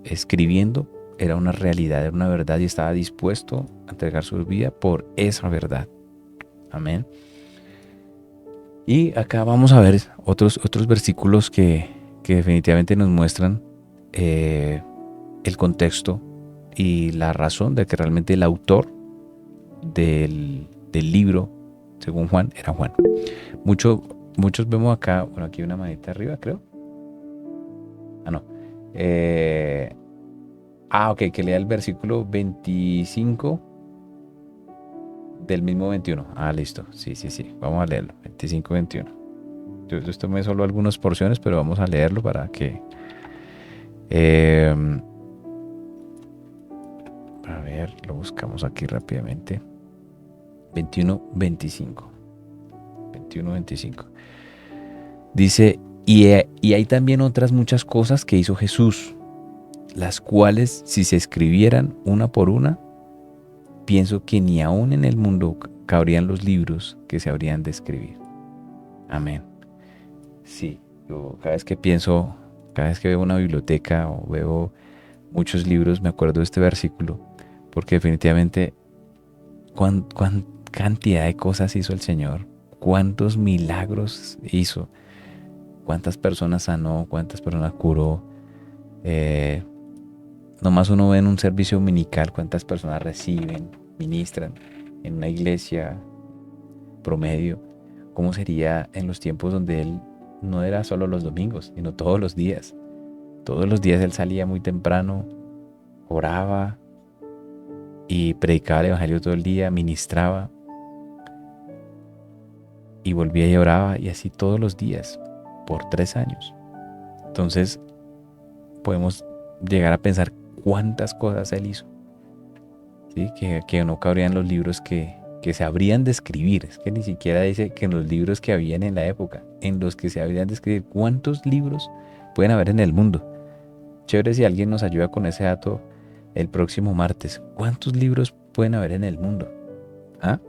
escribiendo era una realidad, era una verdad, y estaba dispuesto a entregar su vida por esa verdad. Amén. Y acá vamos a ver otros versículos que definitivamente nos muestran el contexto y la razón de que realmente el autor del libro, según Juan, era Juan. Muchos vemos acá, bueno, aquí hay una manita arriba, creo. Ah, no. Ok, que lea el versículo 25 del mismo 21. Listo. Sí, sí, sí. Vamos a leerlo. 25, 21. Yo tomé solo algunas porciones, pero vamos a leerlo para que... eh, a ver, lo buscamos aquí rápidamente. 21, 25. 21, 25. Dice, y hay también otras muchas cosas que hizo Jesús, las cuales si se escribieran una por una, pienso que ni aún en el mundo cabrían los libros que se habrían de escribir. Amén. Sí, yo cada vez que pienso, cada vez que veo una biblioteca o veo muchos libros, me acuerdo de este versículo, porque definitivamente cuán cantidad de cosas hizo el Señor, cuántos milagros hizo, cuántas personas sanó, cuántas personas curó. Eh, Nomás uno ve en un servicio dominical cuántas personas reciben, ministran en una iglesia promedio. ¿Cómo sería en los tiempos donde él no era solo los domingos, sino todos los días? Todos los días él salía muy temprano, oraba y predicaba el evangelio todo el día, ministraba y volvía y oraba, y así todos los días por 3 años. Entonces podemos llegar a pensar cuántas cosas él hizo, ¿sí? Que no cabrían los libros que se habrían de escribir. Es que ni siquiera dice que en los libros que habían en la época, en los que se habrían de escribir. ¿Cuántos libros pueden haber en el mundo? Chévere si alguien nos ayuda con ese dato el próximo martes. ¿Cuántos libros pueden haber en el mundo? ¿Ah?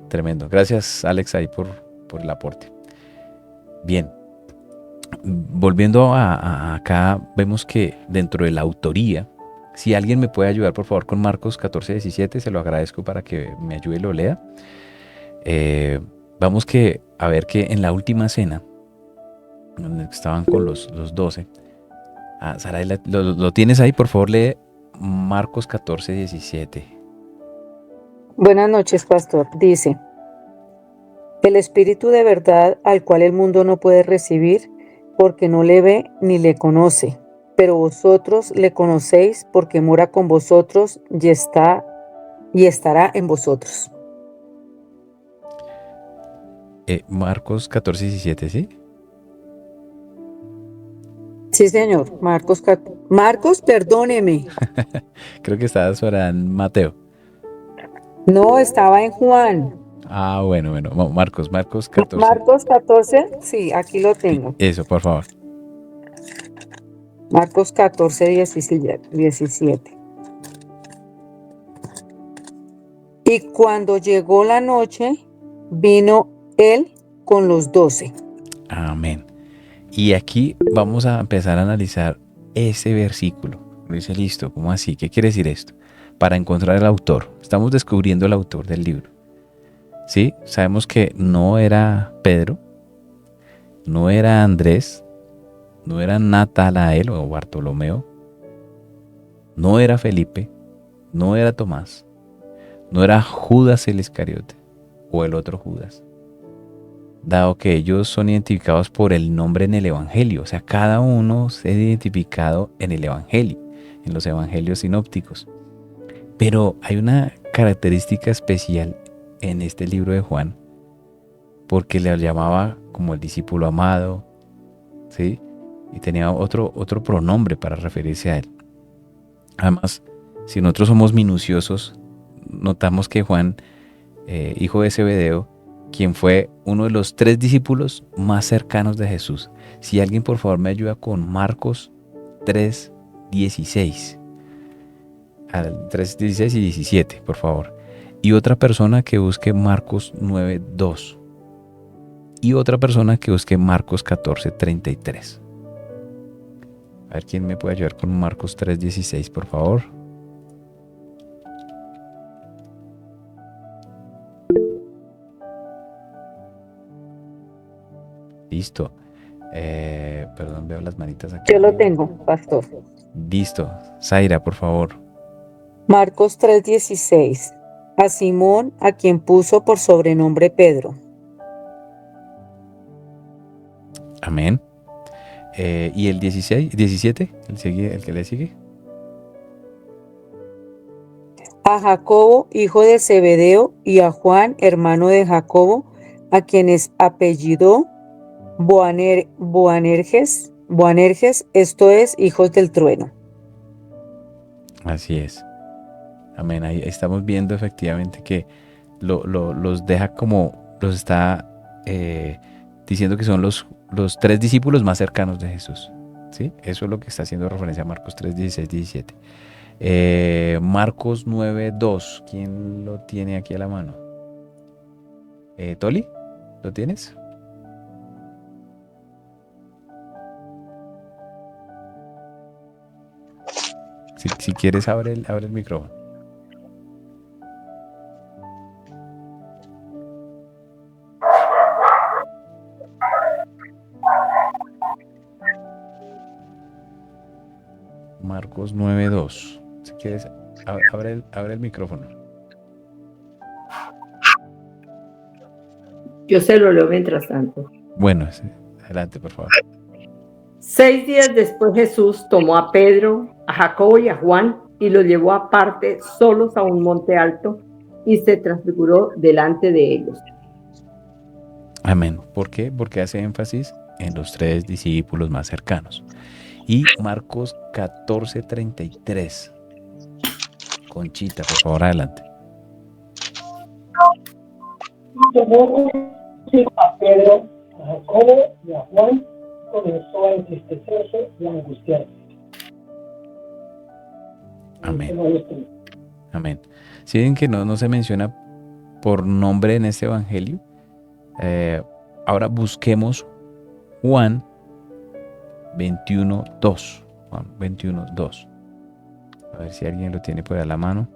Tremendo. Gracias, Alex, ahí por el aporte. Bien. Volviendo a acá, vemos que dentro de la autoría, si alguien me puede ayudar, por favor, con Marcos 14, 17, se lo agradezco para que me ayude y lo lea. Vamos a ver que en la última cena, donde estaban con los 12, Saray, lo tienes ahí, por favor, lee Marcos 14, 17. Buenas noches, pastor. Dice, el Espíritu de verdad al cual el mundo no puede recibir porque no le ve ni le conoce, pero vosotros le conocéis porque mora con vosotros y estará en vosotros. Marcos 14, 17, ¿sí? Sí, señor. Marcos, perdóneme. Creo que estaba en Mateo. No, estaba en Juan. Bueno. Marcos 14. Marcos 14, sí, aquí lo tengo. Eso, por favor. Marcos 14, 17. Y cuando llegó la noche, vino él con los 12. Amén. Y aquí vamos a empezar a analizar ese versículo. Dice, listo, ¿cómo así? ¿Qué quiere decir esto? Para encontrar el autor. Estamos descubriendo el autor del libro. ¿Sí? Sabemos que no era Pedro, no era Andrés, no era Natanael o Bartolomeo, no era Felipe, no era Tomás, no era Judas el Iscariote o el otro Judas, dado que ellos son identificados por el nombre en el Evangelio. O sea, cada uno se ha identificado en el Evangelio, en los Evangelios sinópticos. Pero hay una característica especial en este libro de Juan, porque le llamaba como el discípulo amado, ¿sí? Y tenía otro pronombre para referirse a él. Además, si nosotros somos minuciosos, notamos que Juan, hijo de Zebedeo, quien fue uno de los 3 discípulos más cercanos de Jesús. Si alguien por favor me ayuda con Marcos 3, 16. 3, 16 y 17, por favor. Y otra persona que busque Marcos 9, 2. Y otra persona que busque Marcos 14, 33. A ver quién me puede ayudar con Marcos 3, 16, por favor. Listo. Perdón, veo las manitas aquí. Yo lo tengo, pastor. Listo. Zaira, por favor. Marcos 3:16. A Simón, a quien puso por sobrenombre Pedro. Amén. ¿Y el 16, 17? ¿El que le sigue? A Jacobo, hijo de Zebedeo, y a Juan, hermano de Jacobo, a quienes apellidó Boanerges, esto es, hijos del trueno. Así es. Amén. Ahí estamos viendo efectivamente que los deja como, los está diciendo que son los tres discípulos más cercanos de Jesús. ¿Sí? Eso es lo que está haciendo referencia a Marcos 3, 16, 17. Marcos 9, 2. ¿Quién lo tiene aquí a la mano? ¿Toli? ¿Lo tienes? Si quieres, abre el micrófono. Marcos 9:2. Si quieres, abre el micrófono. Yo se lo leo mientras tanto. Bueno, adelante, por favor. 6 días después Jesús tomó a Pedro, a Jacobo y a Juan y los llevó aparte solos a un monte alto y se transfiguró delante de ellos. Amén. ¿Por qué? Porque hace énfasis en los tres discípulos más cercanos. Y Marcos 14:33. Conchita, por favor, adelante. Y tomó a Pedro, a Jacobo y a Juan, comenzó a entristecerse y a angustiarse. Amén. Amén. Si ven que no se menciona por nombre en este evangelio, ahora busquemos Juan 21:2. Juan 21:2. A ver si alguien lo tiene por ahí a la mano.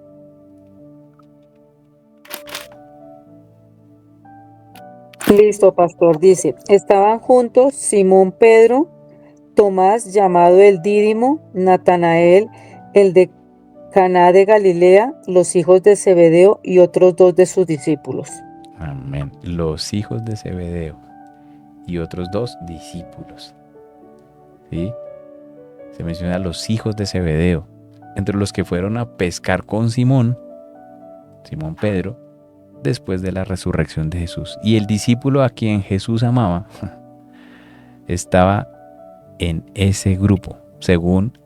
Listo, pastor, dice, estaban juntos Simón Pedro, Tomás llamado el Dídimo, Natanael, el de Caná de Galilea, los hijos de Zebedeo y otros 2 de sus discípulos. Amén. Los hijos de Zebedeo y otros 2 discípulos. ¿Sí? Se menciona a los hijos de Zebedeo, entre los que fueron a pescar con Simón Pedro, después de la resurrección de Jesús. Y el discípulo a quien Jesús amaba estaba en ese grupo, según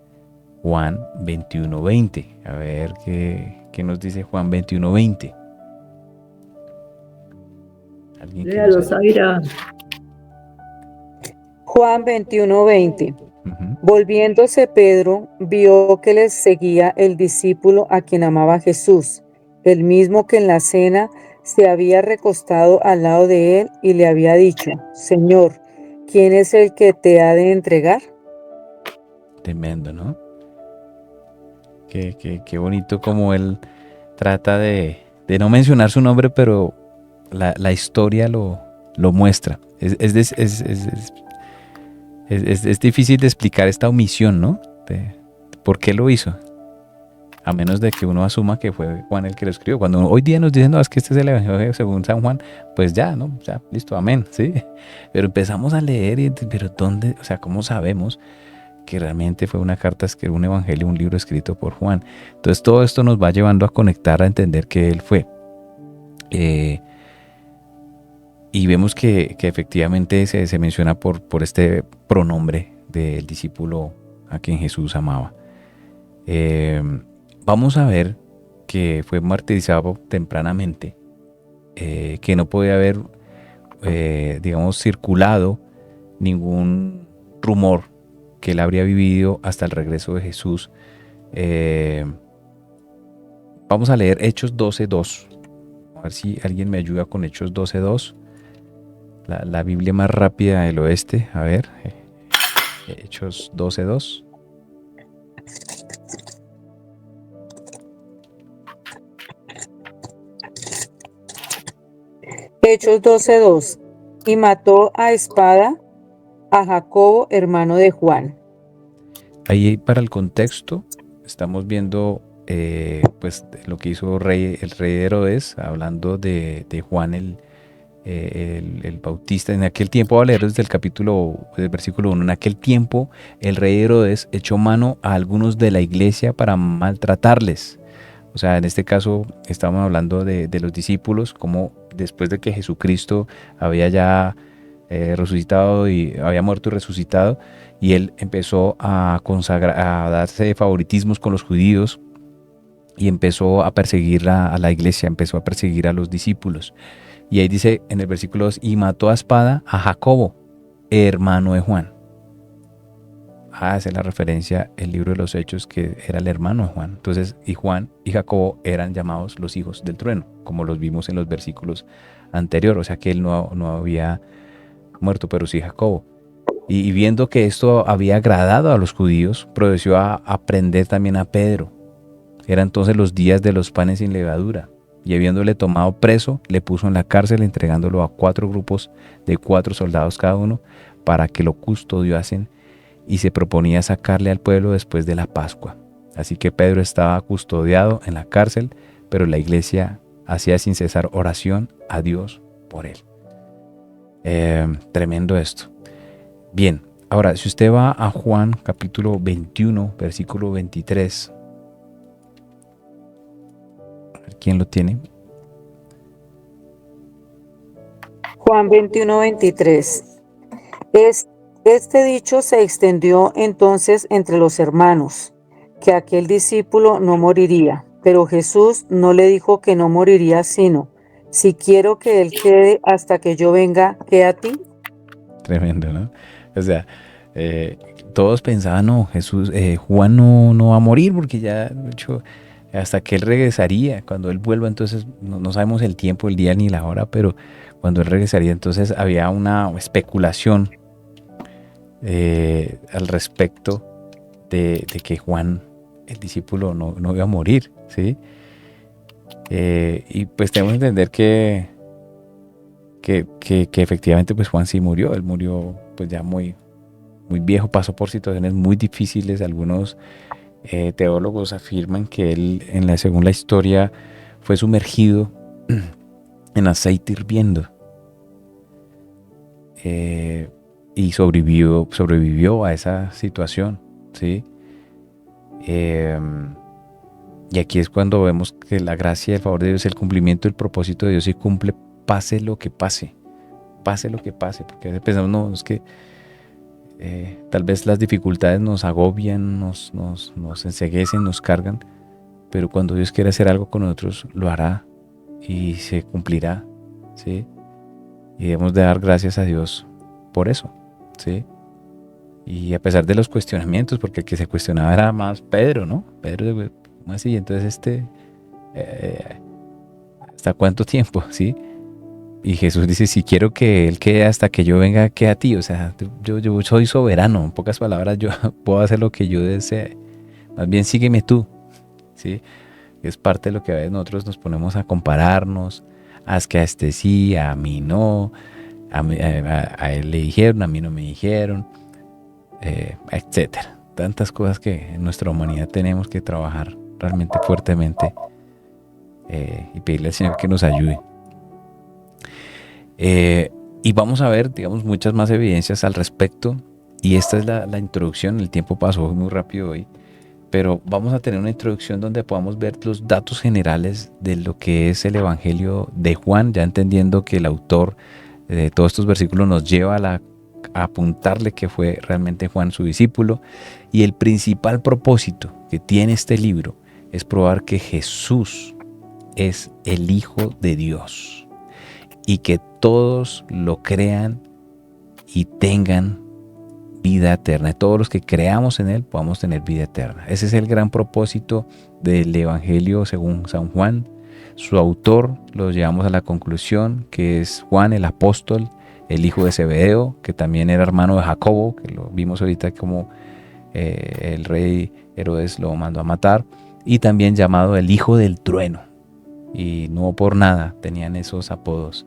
Juan 21:20. A ver qué nos dice Juan 21:20. Léalo, Zaira. Juan 21:20. Volviéndose Pedro, vio que les seguía el discípulo a quien amaba Jesús, el mismo que en la cena se había recostado al lado de él y le había dicho, Señor, ¿quién es el que te ha de entregar? Tremendo, ¿no? Qué bonito como él trata de no mencionar su nombre, pero la historia lo muestra. Es difícil de explicar esta omisión, ¿no? ¿Por qué lo hizo? A menos de que uno asuma que fue Juan el que lo escribió. Cuando hoy día nos dicen, no, es que este es el Evangelio según San Juan, pues ya, ¿no? Ya, listo, amén, ¿sí? Pero empezamos a leer pero ¿dónde? O sea, ¿cómo sabemos que realmente fue una carta, un evangelio, un libro escrito por Juan? Entonces todo esto nos va llevando a conectar, a entender que él fue. Y vemos que efectivamente se menciona por este pronombre del discípulo a quien Jesús amaba. Vamos a ver que fue martirizado tempranamente, que no podía haber, digamos, circulado ningún rumor que él habría vivido hasta el regreso de Jesús. Vamos a leer Hechos 12:2. A ver si alguien me ayuda con Hechos 12:2. La Biblia más rápida del oeste. A ver. Hechos 12:2. Hechos 12:2. Y mató a espada a Jacobo, hermano de Juan. Ahí para el contexto estamos viendo pues lo que hizo el rey Herodes, hablando de Juan el Bautista. En aquel tiempo, voy a leer desde del versículo 1. En aquel tiempo el rey Herodes echó mano a algunos de la iglesia para maltratarles. O sea, en este caso estamos hablando de los discípulos, como después de que Jesucristo había ya resucitado y había muerto y resucitado, y él empezó a darse favoritismos con los judíos y empezó a perseguir a la iglesia, empezó a perseguir a los discípulos. Y ahí dice en el versículo 2, y mató a espada a Jacobo, hermano de Juan. Hace la referencia el libro de los Hechos, que era el hermano de Juan. Entonces, y Juan y Jacobo eran llamados los hijos del trueno, como los vimos en los versículos anteriores. O sea que él no había muerto, pero sí Jacobo. Y viendo que esto había agradado a los judíos, procedió a prender también a Pedro. Eran entonces los días de los panes sin levadura. Y habiéndole tomado preso, le puso en la cárcel, entregándolo a 4 grupos de 4 soldados cada uno, para que lo custodiasen, y se proponía sacarle al pueblo después de la Pascua. Así que Pedro estaba custodiado en la cárcel, pero la iglesia hacía sin cesar oración a Dios por él. Tremendo esto. Bien, ahora si usted va a Juan capítulo 21, versículo 23. ¿Quién lo tiene? Juan 21:23. Este dicho se extendió entonces entre los hermanos, que aquel discípulo no moriría. Pero Jesús no le dijo que no moriría, sino, si quiero que él quede hasta que yo venga, ¿qué a ti? Tremendo, ¿no? O sea, todos pensaban, no, Juan no va a morir porque ya, de hecho, hasta que él regresaría, cuando él vuelva, entonces no sabemos el tiempo, el día ni la hora, pero cuando él regresaría, entonces había una especulación al respecto de que Juan, el discípulo, no iba a morir, ¿sí? Y pues tenemos que entender que efectivamente pues Juan sí murió. Él murió pues ya muy viejo, pasó por situaciones muy difíciles. Algunos teólogos afirman que él, según la historia, fue sumergido en aceite hirviendo y sobrevivió a esa situación, ¿sí? Y aquí es cuando vemos que la gracia y el favor de Dios, el cumplimiento del propósito de Dios se cumple, pase lo que pase, porque a veces pensamos, no, es que tal vez las dificultades nos agobian, nos enceguecen, nos cargan, pero cuando Dios quiere hacer algo con nosotros, lo hará y se cumplirá, ¿sí? Y debemos de dar gracias a Dios por eso, ¿sí? Y a pesar de los cuestionamientos, porque el que se cuestionaba era más Pedro, ¿no? Pedro, ¿cómo así? Entonces ¿hasta cuánto tiempo? ¿Sí? Y Jesús dice, si quiero que él quede hasta que yo venga, ¿qué a ti? O sea, yo soy soberano. En pocas palabras, yo puedo hacer lo que yo desee. Más bien sígueme tú, ¿sí? Es parte de lo que a veces nosotros nos ponemos a compararnos. Haz que a este sí, a mí no. A él le dijeron, a mí no me dijeron, etcétera. Tantas cosas que en nuestra humanidad tenemos que trabajar realmente fuertemente y pedirle al Señor que nos ayude. Y vamos a ver, digamos, muchas más evidencias al respecto. Y esta es la introducción. El tiempo pasó muy rápido hoy, pero vamos a tener una introducción donde podamos ver los datos generales de lo que es el Evangelio de Juan, ya entendiendo que el autor de todos estos versículos nos lleva a apuntarle que fue realmente Juan su discípulo. Y el principal propósito que tiene este libro es probar que Jesús es el Hijo de Dios y que todos lo crean y tengan vida eterna. Todos los que creamos en Él podamos tener vida eterna. Ese es el gran propósito del Evangelio según San Juan. Su autor lo llevamos a la conclusión que es Juan el apóstol, el hijo de Zebedeo, que también era hermano de Jacobo, que lo vimos ahorita como el rey Herodes lo mandó a matar, y también llamado el hijo del trueno. Y no por nada tenían esos apodos,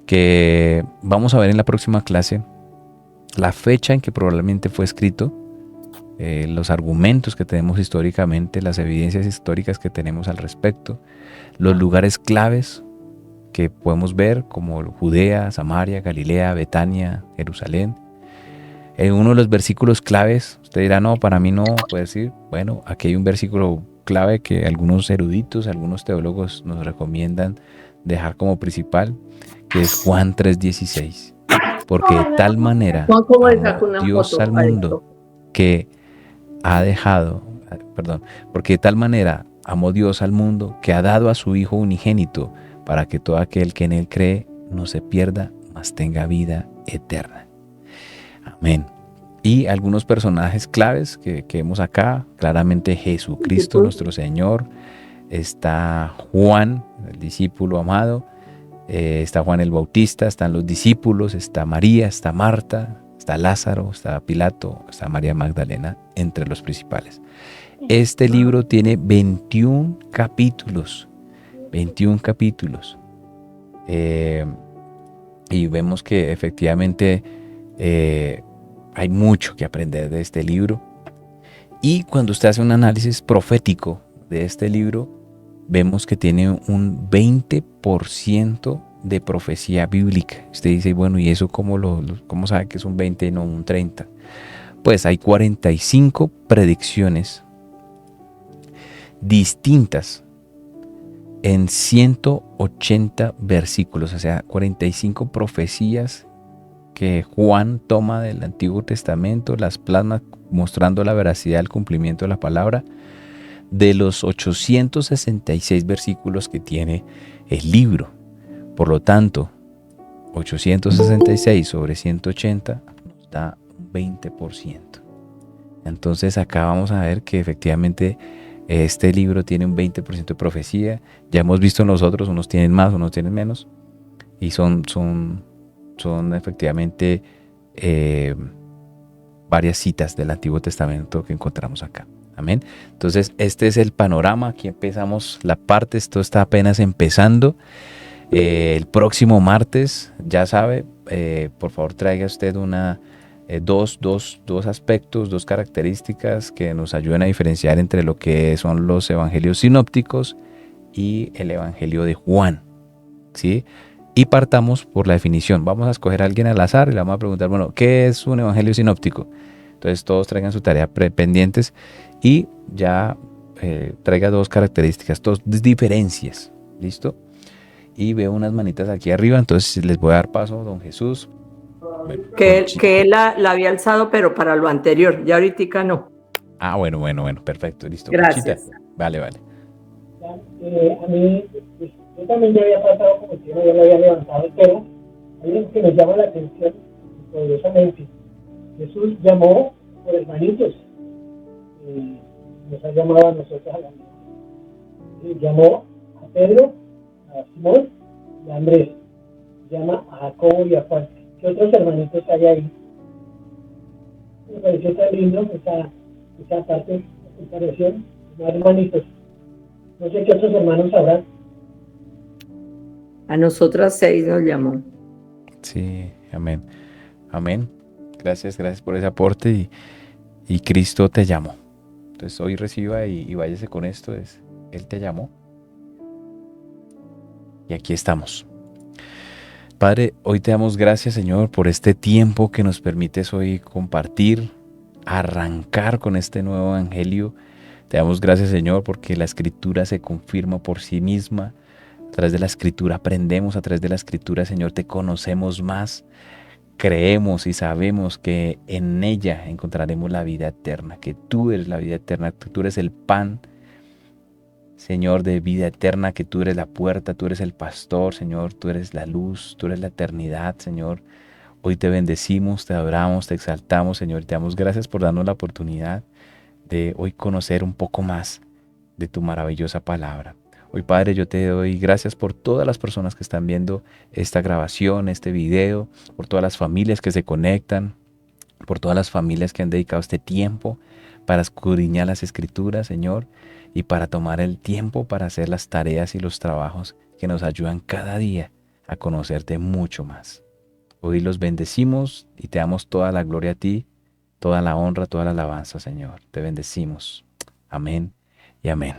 que vamos a ver en la próxima clase la fecha en que probablemente fue escrito, los argumentos que tenemos históricamente, las evidencias históricas que tenemos al respecto, los lugares claves que podemos ver como Judea, Samaria, Galilea, Betania, Jerusalén. En uno de los versículos claves, usted dirá, no, para mí no, puede decir, bueno, aquí hay un versículo clave que algunos eruditos, algunos teólogos nos recomiendan dejar como principal, que es Juan 3:16. Porque de tal manera Juan, ¿cómo le amó saco una Dios foto al a mundo esto? que ha dejado, porque de tal manera amó Dios al mundo que ha dado a su Hijo unigénito para que todo aquel que en él cree no se pierda, mas tenga vida eterna. Amén. Y algunos personajes claves que vemos acá, claramente Jesucristo nuestro Señor, está Juan, el discípulo amado, está Juan el Bautista, están los discípulos, está María, está Marta, está Lázaro, está Pilato, está María Magdalena, entre los principales. Este libro tiene 21 capítulos, 21 capítulos. Y vemos que efectivamente hay mucho que aprender de este libro. Y cuando usted hace un análisis profético de este libro, vemos que tiene un 20% de profecía bíblica. Usted dice, bueno, ¿y eso cómo sabe que es un 20 y no un 30? Pues hay 45 predicciones distintas en 180 versículos, o sea, 45 profecías que Juan toma del Antiguo Testamento, las plasma mostrando la veracidad del cumplimiento de la palabra, de los 866 versículos que tiene el libro. Por lo tanto, 866 sobre 180 nos da un 20%. Entonces acá vamos a ver que efectivamente este libro tiene un 20% de profecía. Ya hemos visto nosotros, unos tienen más, unos tienen menos. Y son efectivamente varias citas del Antiguo Testamento que encontramos acá. Amén. Entonces este es el panorama. Aquí empezamos la parte. Esto está apenas empezando. El próximo martes, ya sabe, por favor traiga usted dos aspectos, dos características que nos ayuden a diferenciar entre lo que son los evangelios sinópticos y el evangelio de Juan, ¿sí? Y partamos por la definición. Vamos a escoger a alguien al azar y le vamos a preguntar, bueno, ¿qué es un evangelio sinóptico? Entonces todos traigan su tarea pendientes y ya traiga dos características, dos diferencias, ¿listo? Y veo unas manitas aquí arriba, entonces les voy a dar paso, don Jesús. Bueno, que él la había alzado, pero para lo anterior, ya ahorita no. Ah, bueno, perfecto, listo. Gracias. Conchita. Vale. A mí, pues, yo también ya había pasado como si no, ya lo había levantado el tema. Hay algo que me llama la atención poderosamente. Jesús llamó por hermanitos, nos ha llamado a nosotros a la misma. Llamó a Pedro, a Simón y a Andrés. Llama a Jacobo y a Juan. ¿Qué otros hermanitos hay ahí? Me pareció tan lindo esa parte, la comparación, no hermanitos. No sé qué otros hermanos habrán. A nosotras 6 nos llamó. Sí, amén. Gracias por ese aporte y Cristo te llamó. Entonces hoy reciba y váyase con esto. Él te llamó. Y aquí estamos. Padre, hoy te damos gracias, Señor, por este tiempo que nos permites hoy compartir, arrancar con este nuevo evangelio. Te damos gracias, Señor, porque la Escritura se confirma por sí misma. A través de la Escritura aprendemos, a través de la Escritura, Señor, te conocemos más. Creemos y sabemos que en ella encontraremos la vida eterna, que tú eres la vida eterna, que tú eres el pan, Señor, de vida eterna, que tú eres la puerta, tú eres el pastor, Señor, tú eres la luz, tú eres la eternidad, Señor. Hoy te bendecimos, te adoramos, te exaltamos, Señor, y te damos gracias por darnos la oportunidad de hoy conocer un poco más de tu maravillosa palabra. Hoy, Padre, yo te doy gracias por todas las personas que están viendo esta grabación, este video, por todas las familias que se conectan, por todas las familias que han dedicado este tiempo para escudriñar las Escrituras, Señor, y para tomar el tiempo para hacer las tareas y los trabajos que nos ayudan cada día a conocerte mucho más. Hoy los bendecimos y te damos toda la gloria a ti, toda la honra, toda la alabanza, Señor. Te bendecimos. Amén y amén.